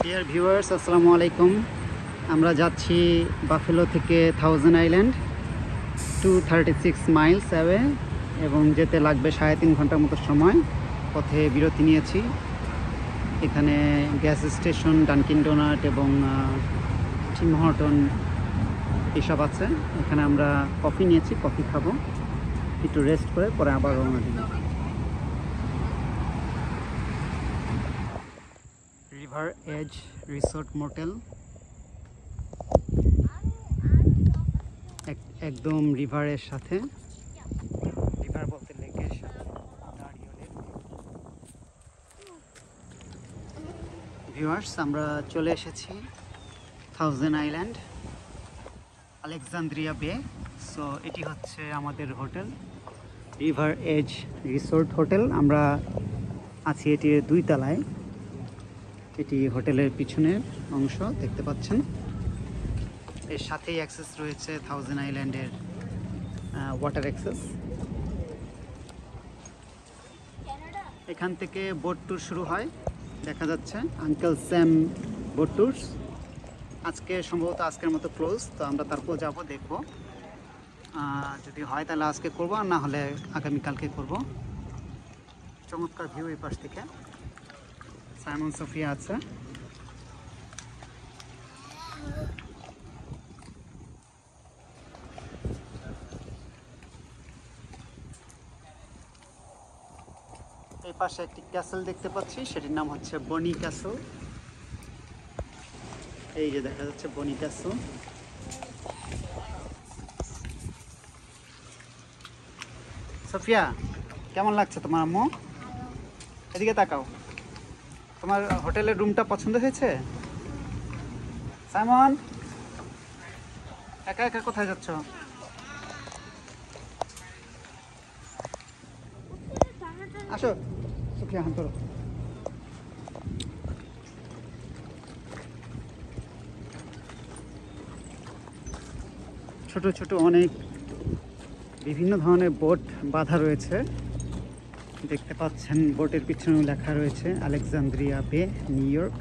Dear viewers, আসসালামু আলাইকুম। আমরা যাচ্ছি বাফেলো থেকে থাউজেন্ড আইল্যান্ড, 236 মাইলস অ্যাওয়ে, এবং যেতে লাগবে 3.5 ঘন্টার মতো সময়। পথে বিরতি নিয়েছি। এখানে গ্যাস স্টেশন, ডানকিন ডোনাট এবং টিম হর্টন এসব আছে। এখানে আমরা কফি নিয়েছি, কফি খাবো, একটু রেস্ট করে পরে আবার রওনা দিব। রিভার এজ রিসোর্ট মোটেল, একদম রিভারের সাথে, রিভার বলতে লেকের সাথে দাঁড়িয়ে। ভিউয়ার্স, আমরা চলে এসেছি thousand island, Alexandria bay. So এটি হচ্ছে আমাদের hotel, river edge resort hotel. আমরা আছি এটির 2 তলায়। এটি হোটেলের পিছনের অংশ দেখতে পাচ্ছেন। এর সাথেই অ্যাক্সেস রয়েছে থাউজেন্ড আইল্যান্ডের ওয়াটার অ্যাক্সেস। এখান থেকে বোট ট্যুর শুরু হয়, দেখা যাচ্ছে আঙ্কেল স্যাম বোট ট্যুরস। আজকে সম্ভবত আজকের মতো ক্লোজ, তো আমরা তারপর যাব, দেখব। যদি হয় তাহলে আজকে করব, আর না হলে আগামীকালকে করব। চমৎকার ভিউ এই পাশ থেকে। সাইমন সোফিয়া আছে। এই পাশে একটি ক্যাসেল দেখতে পাচ্ছি, সেটির নাম হচ্ছে বনি ক্যাসেল। এই যে দেখা যাচ্ছে বনি ক্যাসেল। সোফিয়া, কেমন লাগছে তোমার আম্মু? এদিকে তাকাও। তোমার হোটেলের রুমটা পছন্দ হয়েছে? সাইমন, একা একা কোথায় যাচ্ছ? আসো সোফিয়া, হাত ধরো। ছোট ছোট অনেক বিভিন্ন ধরনের বোট বাঁধা রয়েছে, দেখতে পাচ্ছেন। বোটের পিছনে লেখা রয়েছে আলেকজান্দ্রিয়া বে, নিউ ইয়র্ক।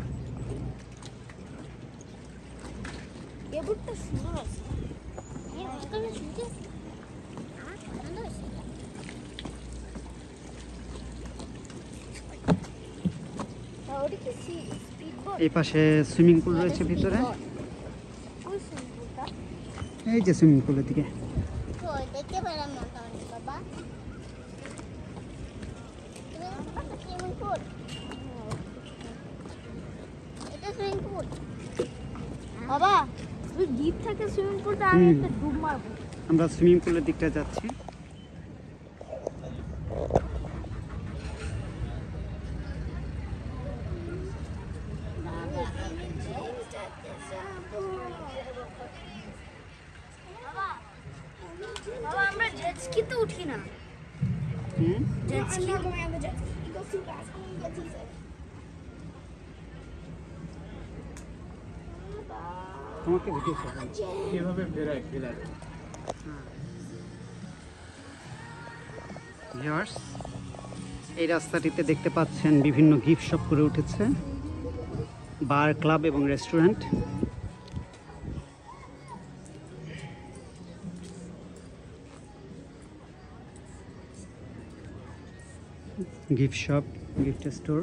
এই পাশে সুইমিং পুল রয়েছে ভিতরে। এই যে সুইমিং পুলের দিকে। বাবা, তুই ডিপ থেকে সুইমিং পুলটা আমি একটা ডুব মারবো। আমরা সুইমিং পুলের দিকটা যাচ্ছি। বাবা, আমরা জেট স্কিতে উঠি না। জেট স্কি তোমাকে ভিডিও কিভাবে ফেরায় ভিউয়ার্স, এই রাস্তাটিতে দেখতে পাচ্ছেন বিভিন্ন গিফট শপ করে উঠেছে, বার, ক্লাব এবং restaurant. Gift shop, gift store,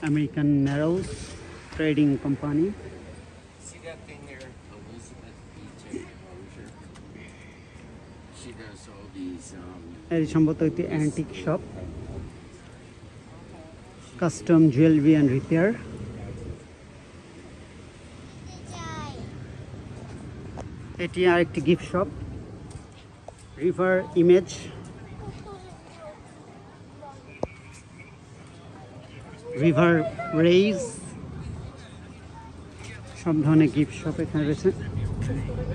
American narrows trading company. See that thing there? Elizabeth Beach Enclosure. She does all these এর সম্ভবত একটি antique shop, custom jewellery and repair. এটি আরেকটি gift shop, river image, river raise, সব ধরনের gift shop এখানে রয়েছে।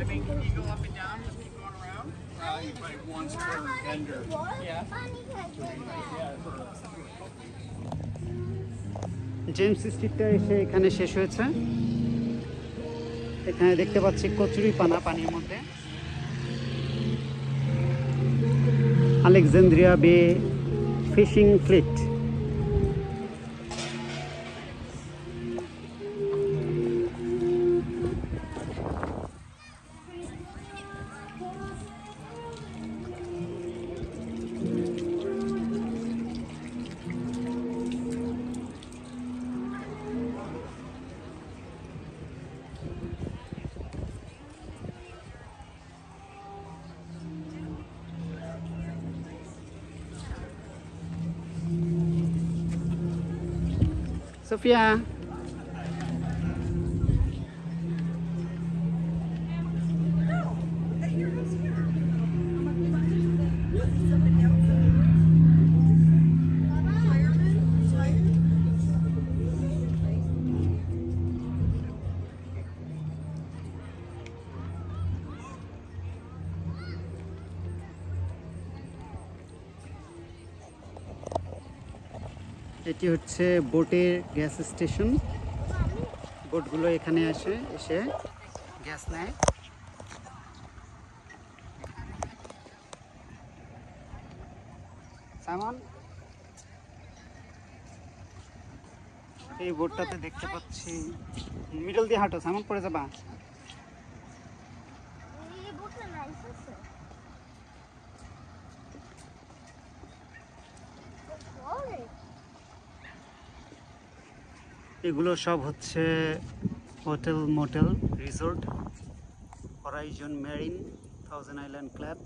I mean, you go up and down, just keep going around. You buy once per vendor. James স্ট্রিটটা এসে এখানে শেষ হয়েছে। এখানে দেখতে পাচ্ছি কচুরি পানা পানির মধ্যে। আলেকজান্দ্রিয়া বে ফিশিং ফ্লিট। সোফিয়া, এটি হচ্ছে বোটের গ্যাস স্টেশন। বোটগুলো এখানে এসে গ্যাস নেয়। সাইমন, এই বোটটাতে দেখতে পাচ্ছি, মিডল দিয়ে হাঁটো, সাইমন পড়ে যাবা। এই বোটটা নাইস আছে। ওরে এগুলো সব হচ্ছে hotel, motel, resort, Horizon marine, thousand island club.